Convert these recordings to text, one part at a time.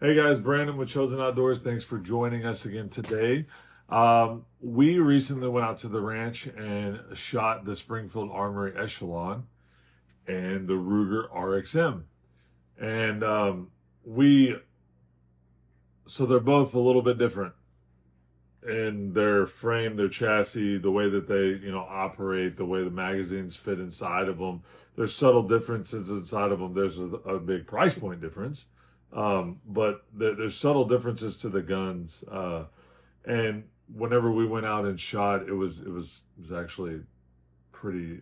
Hey guys, Brandon with Chosen Outdoors. Thanks for joining us again today. We recently went out to the ranch and shot the Springfield Armory Echelon and the Ruger RXM. And we, so they're both a little bit different in their frame, their chassis, the way that they, operate, the way the magazines fit inside of them. There's subtle differences inside of them. There's a big price point difference. But there's subtle differences to the guns. And whenever we went out and shot, it was actually pretty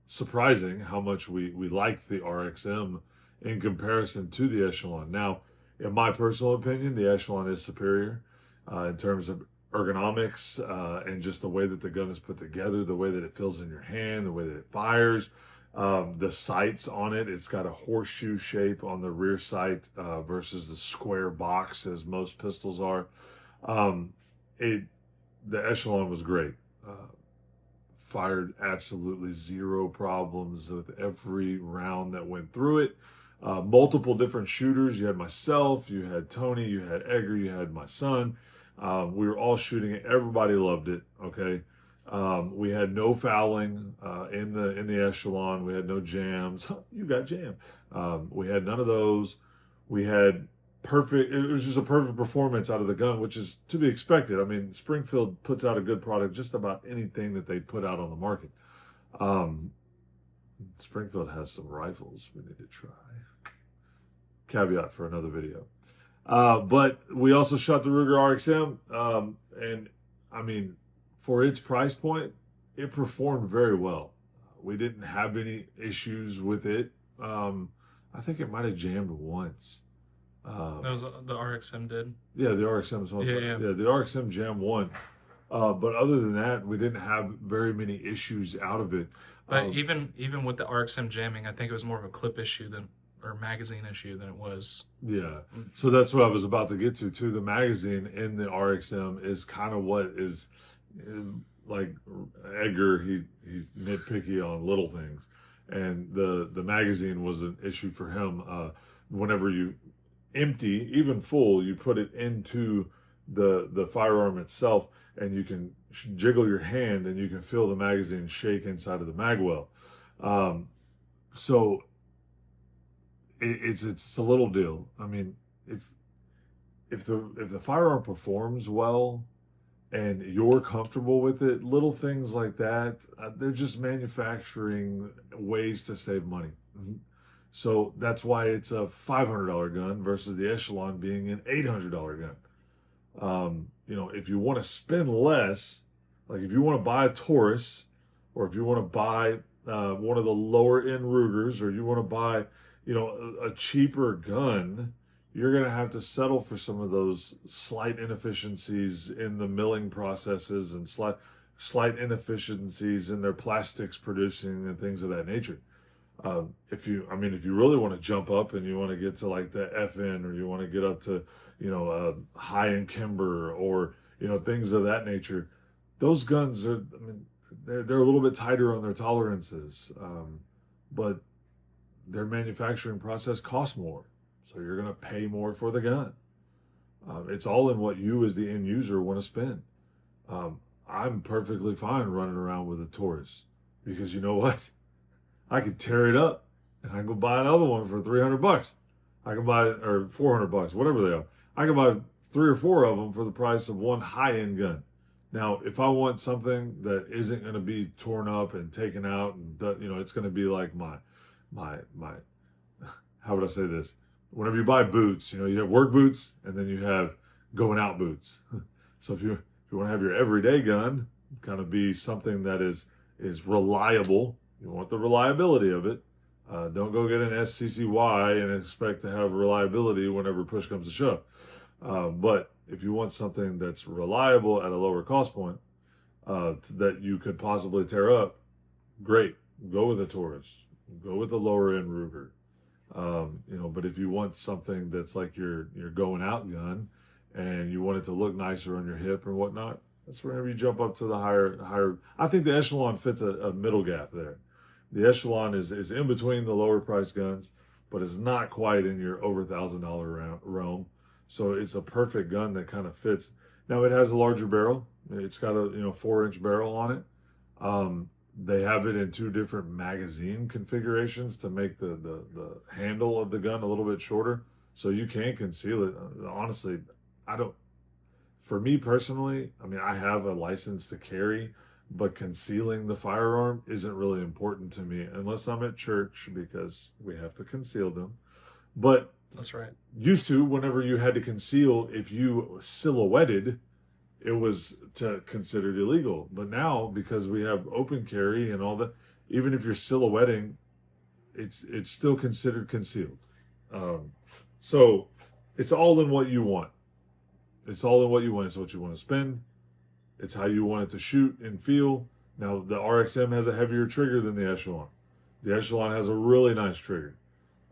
surprising how much we liked the RXM in comparison to the Echelon. Now, in my personal opinion, the Echelon is superior in terms of ergonomics and just the way that the gun is put together, the way that it feels in your hand, the way that it fires. The sights on it, it's got a horseshoe shape on the rear sight versus the square box as most pistols are. Um, the Echelon was great. Fired absolutely zero problems with every round that went through it. Multiple different shooters. You had myself, you had Tony, you had Edgar, you had my son. We were all shooting it. Everybody loved it. Okay. We had no fouling in the Echelon. We had no jams. You got jammed. We had none of those. We had perfect. It was just a perfect performance out of the gun, which is to be expected. I mean, Springfield puts out a good product just about anything that they put out on the market. Um, Springfield has some rifles we need to try. Caveat for another video. But we also shot the Ruger RXM, and I mean, for its price point, it performed very well. We didn't have any issues with it. I think it might have jammed once. That was the RXM did. Yeah, the RXM was Yeah. yeah, the RXM jammed once. But other than that, we didn't have very many issues out of it. But even with the RXM jamming, I think it was more of a clip issue than or magazine issue than it was. Yeah. So that's what I was about to get to too. The magazine in the RXM is kind of what is like Edgar. He's nitpicky on little things, and the magazine was an issue for him. Whenever you empty, even full, you put it into the firearm itself, and you can jiggle your hand, and you can feel the magazine shake inside of the magwell. So it's a little deal. I mean, if the firearm performs well and you're comfortable with it, little things like that, they're just manufacturing ways to save money. So that's why it's a $500 gun versus the Echelon being an $800 gun. If you want to spend less, like if you want to buy a Taurus, or if you want to buy one of the lower end Rugers, or you want to buy, a cheaper gun, you're going to have to settle for some of those slight inefficiencies in the milling processes and slight inefficiencies in their plastics producing and things of that nature. If you really want to jump up and you want to get to like the FN, or you want to get up to, high end Kimber, or, things of that nature, those guns are, they're a little bit tighter on their tolerances. But their manufacturing process costs more. So you're going to pay more for the gun. It's all in what you as the end user want to spend. I'm perfectly fine running around with a Taurus, because you know what? I could tear it up and I can go buy another one for $300. I can buy, or $400, whatever they are. I can buy 3 or 4 of them for the price of one high-end gun. Now, if I want something that isn't going to be torn up and taken out, and it's going to be like my how would I say this? Whenever you buy boots, you have work boots and then you have going out boots. So if you want to have your everyday gun kind of be something that is reliable, you want the reliability of it. Don't go get an SCCY and expect to have reliability whenever push comes to shove. But if you want something that's reliable at a lower cost point that you could possibly tear up, great. Go with a Taurus. Go with the lower end Ruger. But if you want something that's like your going out gun, and you want it to look nicer on your hip or whatnot, that's whenever you jump up to the higher. I think the Echelon fits a middle gap there. The Echelon is in between the lower price guns, but it's not quite in your over $1,000 realm. So it's a perfect gun that kind of fits. Now it has a larger barrel. It's got a 4-inch barrel on it. They have it in 2 different magazine configurations to make the handle of the gun a little bit shorter, so you can conceal it. Honestly, I don't. For me personally, I mean, I have a license to carry, but concealing the firearm isn't really important to me unless I'm at church because we have to conceal them. But That's right. Used to, whenever you had to conceal, if you silhouetted, it was considered illegal. But now, because we have open carry and all that, even if you're silhouetting, it's still considered concealed. So it's all in what you want. It's all in what you want. It's what you want to spend. It's how you want it to shoot and feel. Now, the RXM has a heavier trigger than the Echelon. The Echelon has a really nice trigger.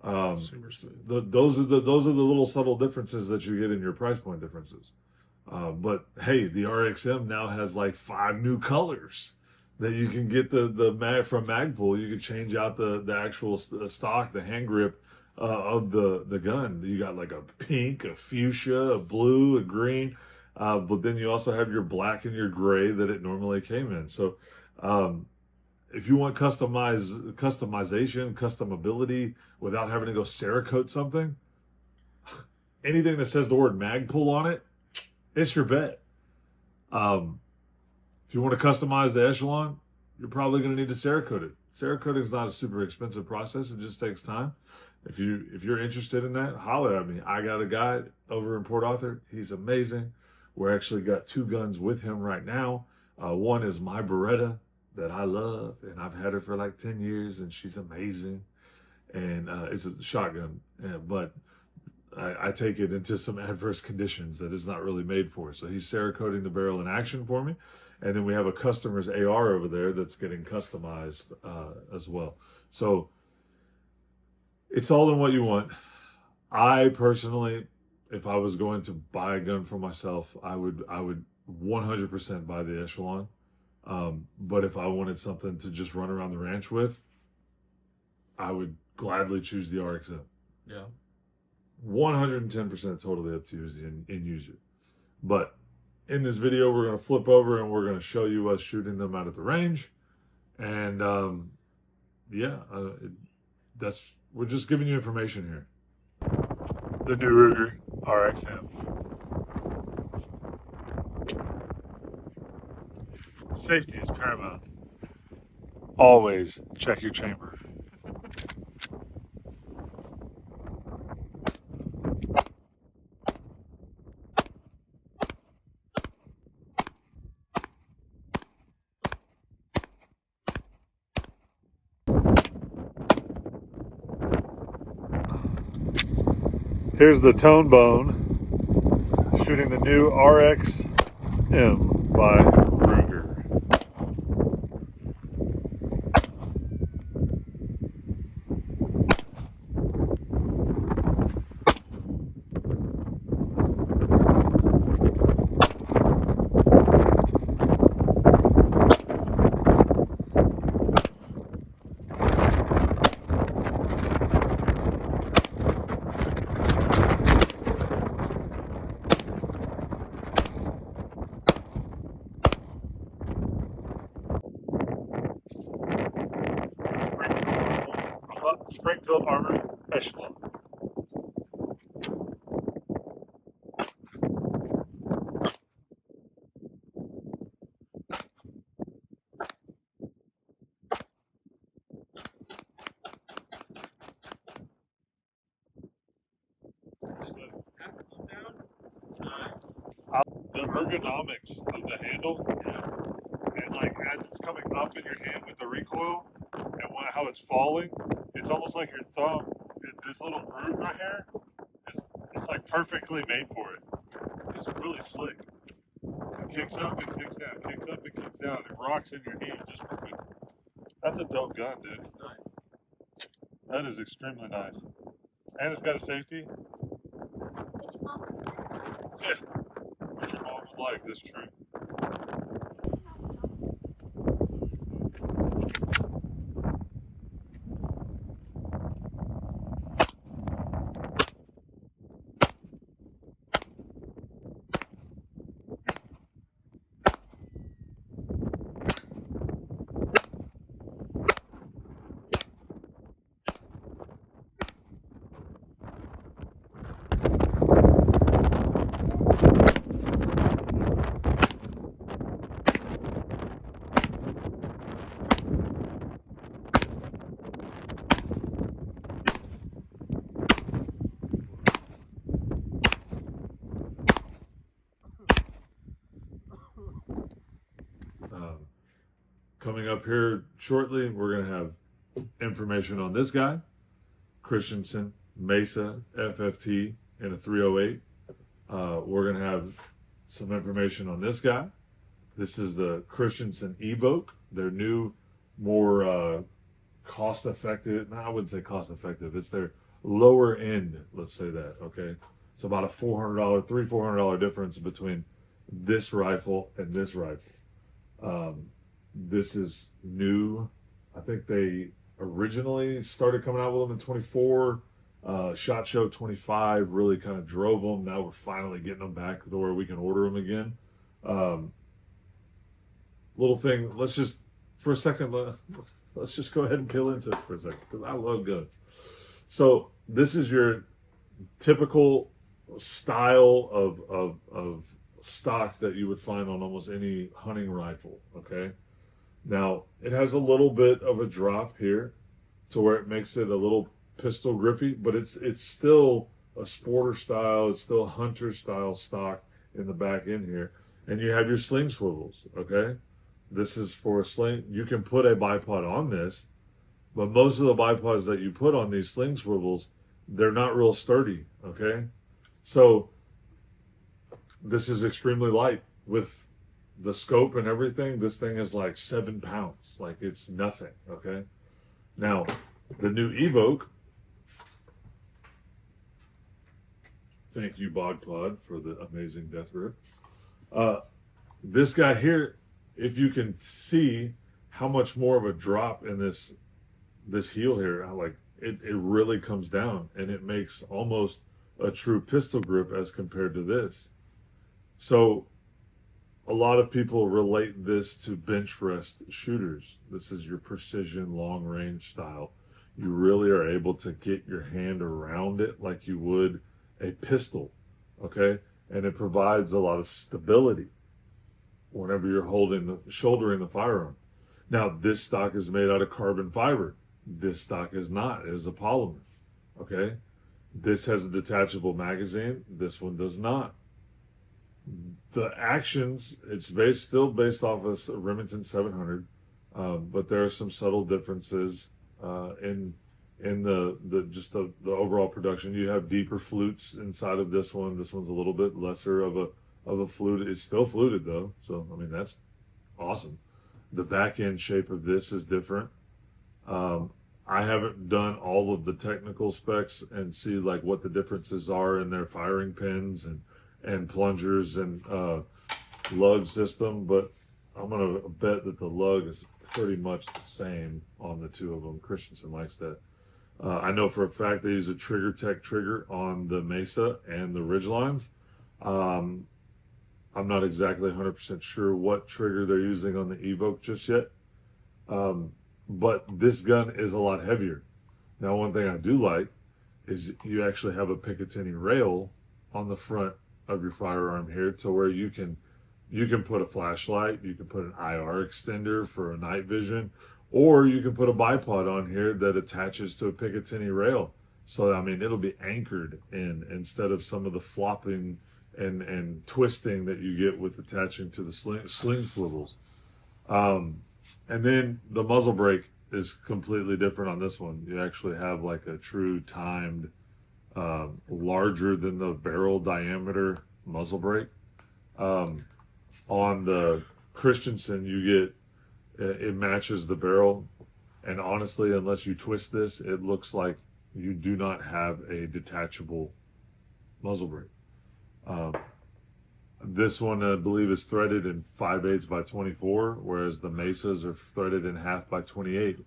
Super smooth. Those are the little subtle differences that you get in your price point differences. But hey, the RXM now has like 5 new colors that you can get from Magpul. You can change out the actual stock, the hand grip of the gun. You got like a pink, a fuchsia, a blue, a green, but then you also have your black and your gray that it normally came in. So if you want customization, customability without having to go Cerakote something, anything that says the word Magpul on it, it's your bet. If you want to customize the Echelon, you're probably going to need to Cerakote it. Cerakoting is not a super expensive process. It just takes time. If you're interested in that, holler at me. I got a guy over in Port Arthur. He's amazing. We're actually got 2 guns with him right now. One is my Beretta that I love, and I've had her for like 10 years, and she's amazing. And it's a shotgun, but I take it into some adverse conditions that it's not really made for. So he's Cerakoting the barrel in action for me. And then we have a customer's AR over there that's getting customized as well. So it's all in what you want. I personally, if I was going to buy a gun for myself, I would 100% buy the Echelon. But if I wanted something to just run around the ranch with, I would gladly choose the RXM. Yeah. 110% totally up to you as the end user. But in this video, we're going to flip over and we're going to show you us shooting them out at the range. And we're just giving you information here. The new Ruger RXM. Safety is paramount. Always check your chamber. Here's the Tone Bone shooting the new RXM by Ruger. Springfield Echelon. The ergonomics of the handle, and like as it's coming up in your hand with the recoil, and how it's falling, it's almost like your thumb. This little groove right here, it's like perfectly made for it. It's really slick. It kicks up and kicks down, kicks up and kicks down. It rocks in your hand just perfect. That's a dope gun, dude. Nice. That is extremely nice. And it's got a safety. Yeah. What your mom would like, that's true. coming up here shortly, we're going to have information on this guy, Christensen Mesa FFT in a 308. We're going to have some information on this guy. This is the Christensen Evoke, their new, more cost effective. No, I wouldn't say cost effective. It's their lower end, let's say that, okay? It's about a $400 difference between this rifle and this rifle. This is new. I think they originally started coming out with them in 24. SHOT Show 25 really kind of drove them. Now we're finally getting them back to where we can order them again. Little thing, let's just, for a second, let's just go ahead and peel into it for a second, because I love guns. So this is your typical style of stock that you would find on almost any hunting rifle, okay? Now, it has a little bit of a drop here to where it makes it a little pistol grippy, but it's still a sporter style, it's still a hunter style stock in the back end here. And you have your sling swivels, okay? This is for a sling. You can put a bipod on this, but most of the bipods that you put on these sling swivels, they're not real sturdy, okay? So this is extremely light. With the scope and everything, this thing is like 7 pounds. Like, it's nothing, okay? Now, the new Evoke, thank you, Bogpod, for the amazing death grip. This guy here, if you can see how much more of a drop in this heel here, like it really comes down, and it makes almost a true pistol grip as compared to this. So a lot of people relate this to bench rest shooters. This is your precision long range style. You really are able to get your hand around it like you would a pistol, okay? And it provides a lot of stability whenever you're shouldering the firearm. Now, this stock is made out of carbon fiber. This stock is not. It is a polymer, okay? This has a detachable magazine. This one does not. The actions, it's still based off of Remington 700, but there are some subtle differences in the overall production. You have deeper flutes inside of this one. This one's a little bit lesser of a flute. It's still fluted though, so I mean that's awesome. The back end shape of this is different. I haven't done all of the technical specs and see like what the differences are in their firing pins and plungers and lug system, but I'm gonna bet that the lug is pretty much the same on the two of them. Christensen likes that. I know for a fact they use a ZeroTech trigger on the Mesa and the Ridgelines. I'm not exactly 100% sure what trigger they're using on the Evoke just yet, but this gun is a lot heavier. Now, one thing I do like is you actually have a Picatinny rail on the front of your firearm here, to where you can put a flashlight, you can put an IR extender for a night vision, or you can put a bipod on here that attaches to a Picatinny rail. So I mean, it'll be anchored in instead of some of the flopping and twisting that you get with attaching to the sling swivels. And then the muzzle brake is completely different on this one. You actually have like a true timed, larger than the barrel diameter muzzle brake. On the Christensen, you get, it matches the barrel. And honestly, unless you twist this, it looks like you do not have a detachable muzzle brake. This one, I believe, is threaded in 5/8 by 24, whereas the Mesas are threaded in 1/2 by 28.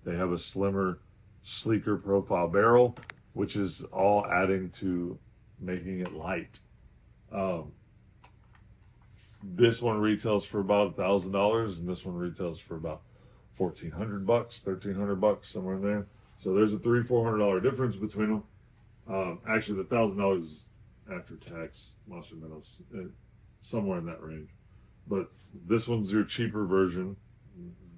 They have a slimmer, sleeker profile barrel, which is all adding to making it light. This one retails for about $1,000, and this one retails for about $1,400, $1,300, somewhere in there. So there's a $300-$400 difference between them. Actually, the $1,000 is after tax, monster metals, somewhere in that range. But this one's your cheaper version.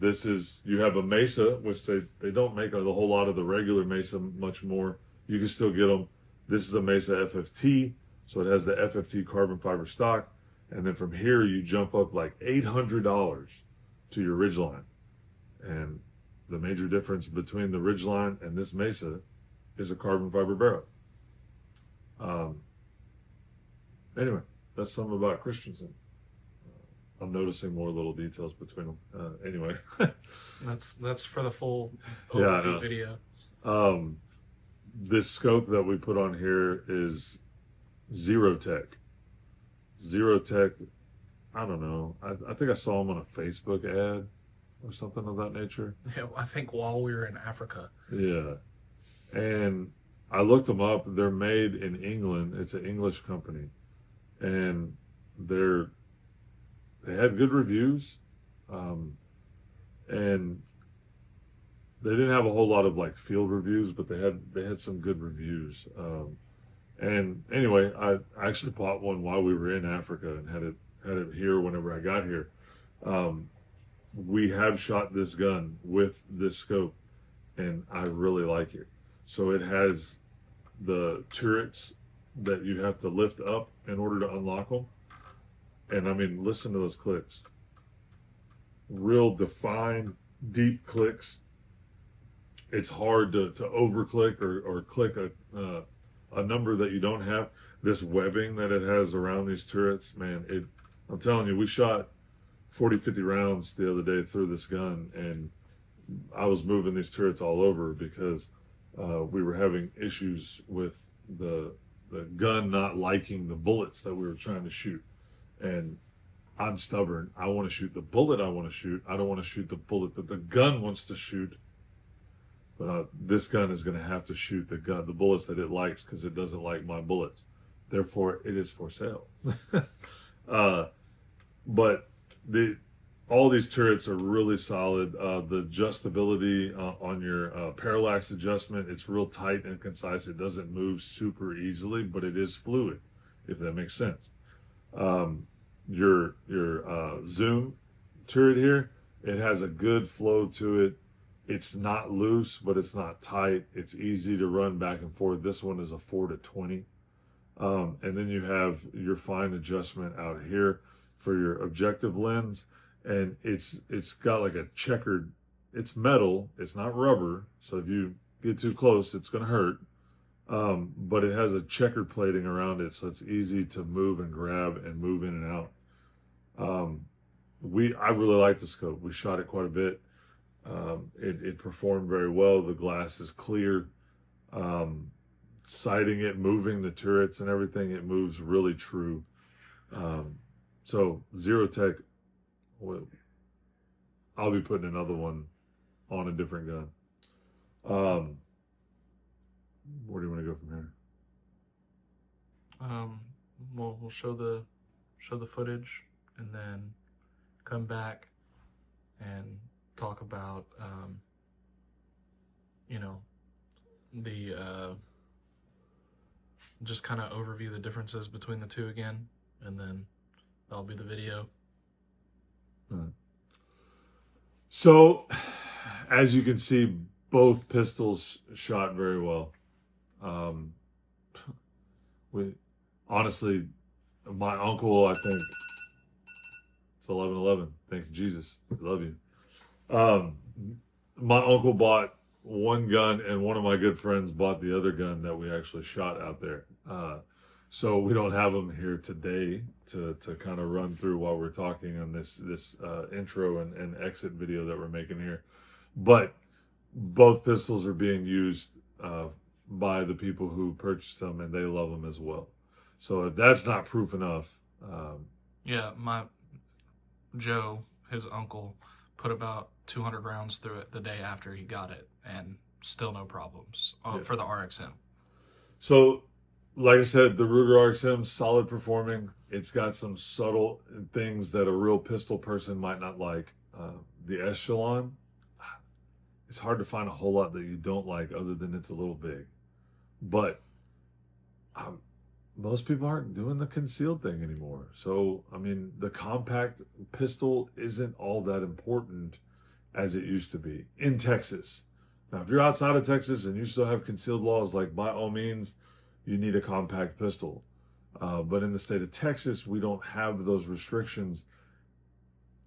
This is, you have a Mesa, which they don't make a whole lot of the regular Mesa much more. You can still get them. This is a Mesa FFT, so it has the FFT carbon fiber stock. And then from here, you jump up like $800 to your Ridgeline. And the major difference between the Ridgeline and this Mesa is a carbon fiber barrel. Anyway, that's something about Christensen. I'm noticing more little details between them. Anyway, that's for the full Yeah, I overview know. video. This scope that we put on here is ZeroTech. ZeroTech, I don't know. I think I saw them on a Facebook ad or something of that nature. Yeah, I think while we were in Africa. Yeah. And I looked them up. They're made in England. It's an English company. And they had good reviews. And they didn't have a whole lot of like field reviews, but they had some good reviews. And anyway, I actually bought one while we were in Africa and had it here whenever I got here. We have shot this gun with this scope, and I really like it. So it has the turrets that you have to lift up in order to unlock them. And I mean, listen to those clicks. Real defined, deep clicks. It's hard to overclick or click a number that you don't have. This webbing that it has around these turrets, man, I'm telling you, we shot 40, 50 rounds the other day through this gun, and I was moving these turrets all over because we were having issues with the gun not liking the bullets that we were trying to shoot. And I'm stubborn. I want to shoot the bullet I want to shoot. I don't want to shoot the bullet that the gun wants to shoot. But this gun is going to have to shoot the bullets that it likes, because it doesn't like my bullets. Therefore, it is for sale. But all these turrets are really solid. The adjustability on your parallax adjustment, it's real tight and concise. It doesn't move super easily, but it is fluid, if that makes sense. Your zoom turret here, it has a good flow to it. It's not loose, but it's not tight. It's easy to run back and forth. This one is a 4-20. And then you have your fine adjustment out here for your objective lens. And it's got like a checkered, it's metal, it's not rubber. So if you get too close, it's going to hurt. But it has a checkered plating around it, so it's easy to move and grab and move in and out. I really like the scope. We shot it quite a bit. It performed very well. The glass is clear. Sighting it, moving the turrets and everything, it moves really true. So ZeroTech, I'll be putting another one on a different gun. Where do you want to go from here? We'll show the footage and then come back and talk about the just kind of overview the differences between the two again, and then that'll be the video. So, as you can see, both pistols shot very well. Honestly, my uncle, I think it's 11/11. Thank you, Jesus. I love you. My uncle bought one gun, and one of my good friends bought the other gun that we actually shot out there. So we don't have them here today to kind of run through while we're talking on this intro and exit video that we're making here. But both pistols are being used by the people who purchased them, and they love them as well. So if that's not proof enough. Yeah, my Joe, his uncle, put about 200 rounds through it the day after he got it, and still no problems for the RXM. So, like I said, the Ruger RXM, solid performing. It's got some subtle things that a real pistol person might not like. The Echelon, it's hard to find a whole lot that you don't like, other than it's a little big. But most people aren't doing the concealed thing anymore. So, I mean, the compact pistol isn't all that important as it used to be in Texas. Now, if you're outside of Texas and you still have concealed laws, like, by all means, you need a compact pistol. But in the state of Texas, we don't have those restrictions.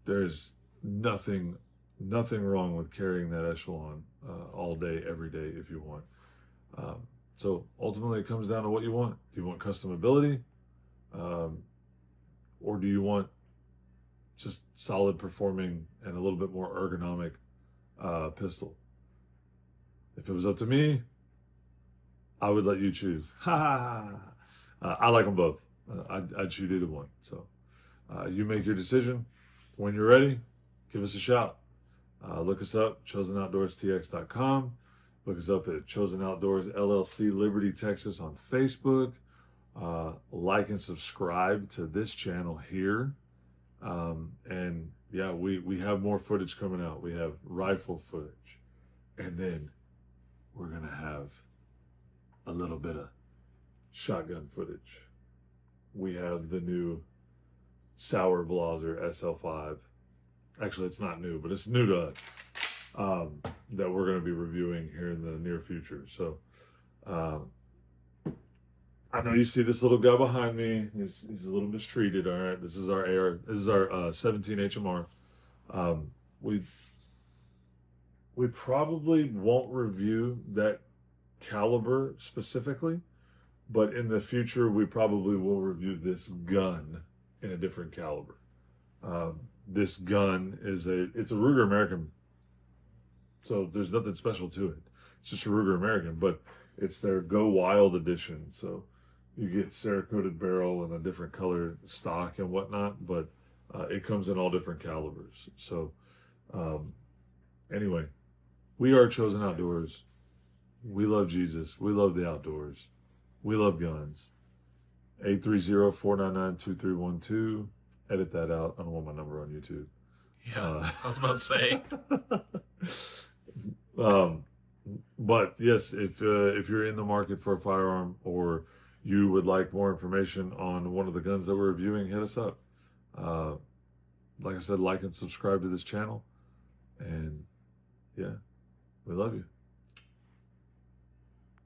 There's nothing nothing wrong with carrying that Echelon all day, every day if you want. So ultimately, it comes down to what you want. Do you want custom ability, or do you want just solid performing and a little bit more ergonomic pistol? If it was up to me, I would let you choose. I like them both. I'd shoot either one. So you make your decision. When you're ready, give us a shout. Look us up, ChosenOutdoorsTX.com. Look us up at Chosen Outdoors LLC, Liberty, Texas on Facebook. Like and subscribe to this channel here. And yeah, we have more footage coming out. We have rifle footage. And then we're going to have a little bit of shotgun footage. We have the new Sauer Blaser SL5. Actually, it's not new, but it's new to us, that we're going to be reviewing here in the near future. So I know you see this little guy behind me. He's a little mistreated. All right, this is our AR. This is our 17 HMR. We probably won't review that caliber specifically, but in the future we probably will review this gun in a different caliber. This gun it's a Ruger American, so there's nothing special to it. It's just a Ruger American, but it's their Go Wild edition. So you get Cerakoted barrel and a different color stock and whatnot, but it comes in all different calibers. So anyway, we are Chosen Outdoors. We love Jesus. We love the outdoors. We love guns. 830-499-2312. Edit that out. I don't want my number on YouTube. Yeah, I was about to say. But yes, if you're in the market for a firearm, or you would like more information on one of the guns that we're reviewing, hit us up. Like I said, like and subscribe to this channel. And yeah, we love you.